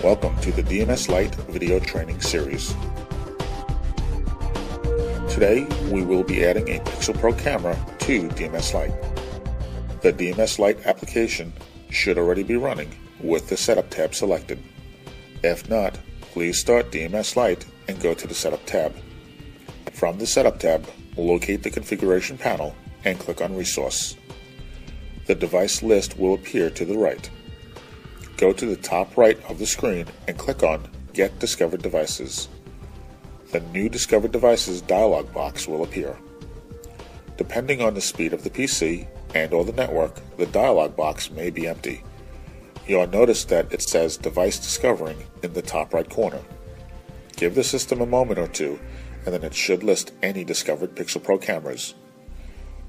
Welcome to the DMS Lite video training series. Today we will be adding a PixelPro camera to DMS Lite. The DMS Lite application should already be running with the Setup tab selected. If not, please start DMS Lite and go to the Setup tab. From the Setup tab, locate the configuration panel and click on Resource. The device list will appear to the right. Go to the top right of the screen and click on Get Discovered Devices. The New Discovered Devices dialog box will appear. Depending on the speed of the PC and/or the network, the dialog box may be empty. You'll notice that it says Device Discovering in the top right corner. Give the system a moment or two, and then it should list any discovered PixelPro cameras.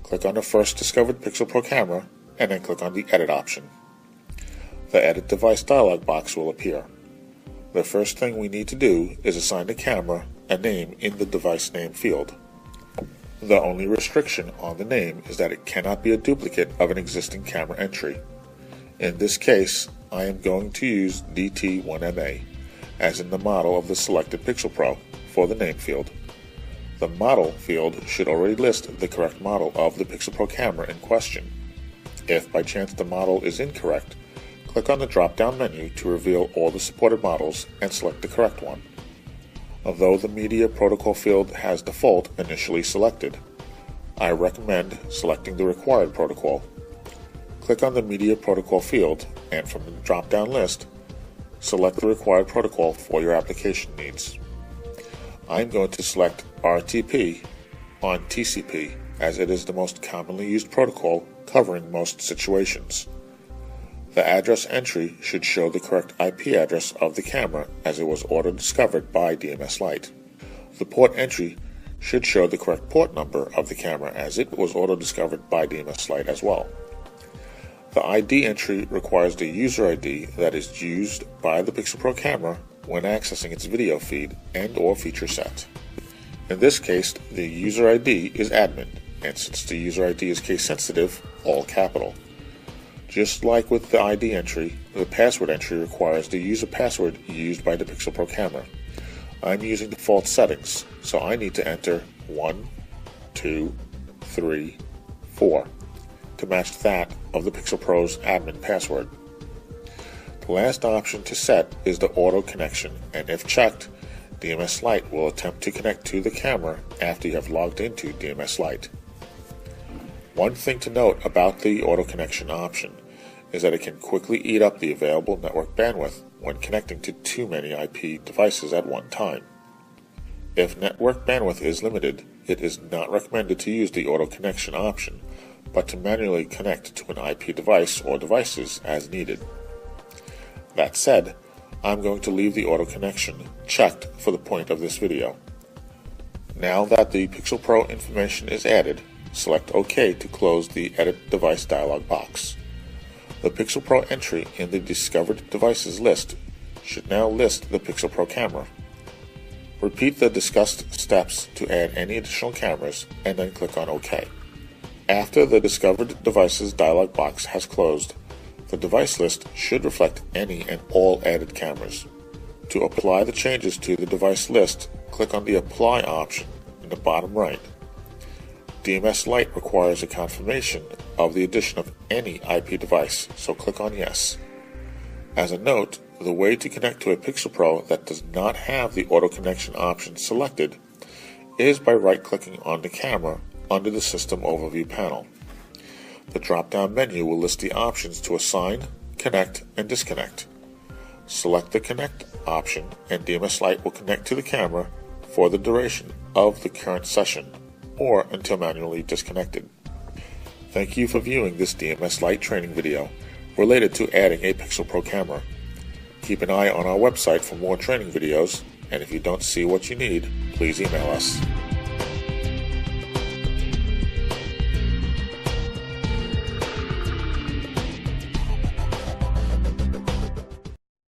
Click on the first discovered PixelPro camera, and then click on the Edit option. The Edit Device dialog box will appear. The first thing we need to do is assign the camera a name in the device name field. The only restriction on the name is that it cannot be a duplicate of an existing camera entry. In this case, I am going to use DT1MA, as in the model of the selected PixelPro, for the name field. The model field should already list the correct model of the PixelPro camera in question. If by chance the model is incorrect, click on the drop-down menu to reveal all the supported models and select the correct one. Although the Media Protocol field has default initially selected, I recommend selecting the required protocol. Click on the Media Protocol field and from the drop-down list, select the required protocol for your application needs. I'm going to select RTP on TCP as it is the most commonly used protocol covering most situations. The address entry should show the correct IP address of the camera as it was auto-discovered by DMS Lite. The port entry should show the correct port number of the camera as it was auto-discovered by DMS Lite as well. The ID entry requires the user ID that is used by the PixelPro camera when accessing its video feed and/or feature set. In this case, the user ID is admin, and since the user ID is case sensitive, all capital. Just like with the ID entry, the password entry requires the user password used by the PixelPro camera. I'm using default settings, so I need to enter 1, 2, 3, 4 to match that of the PixelPro's admin password. The last option to set is the auto connection, and if checked, DMS Lite will attempt to connect to the camera after you have logged into DMS Lite. One thing to note about the auto connection option is that it can quickly eat up the available network bandwidth when connecting to too many IP devices at one time. If network bandwidth is limited, it is not recommended to use the auto connection option, but to manually connect to an IP device or devices as needed. That said, I'm going to leave the auto connection checked for the point of this video. Now that the PixelPro information is added, select OK to close the Edit Device dialog box. The PixelPro entry in the Discovered Devices list should now list the PixelPro camera. Repeat the discussed steps to add any additional cameras and then click on OK. After the Discovered Devices dialog box has closed, the device list should reflect any and all added cameras. To apply the changes to the device list, click on the Apply option in the bottom right. DMS Lite requires a confirmation of the addition of any IP device, so click on Yes. As a note, the way to connect to a PixelPro that does not have the auto connection option selected is by right-clicking on the camera under the System Overview panel. The drop-down menu will list the options to assign, connect, and disconnect. Select the Connect option and DMS Lite will connect to the camera for the duration of the current session, or until manually disconnected. Thank you for viewing this DMS Lite training video related to adding a PixelPro camera. Keep an eye on our website for more training videos, and if you don't see what you need, please email us.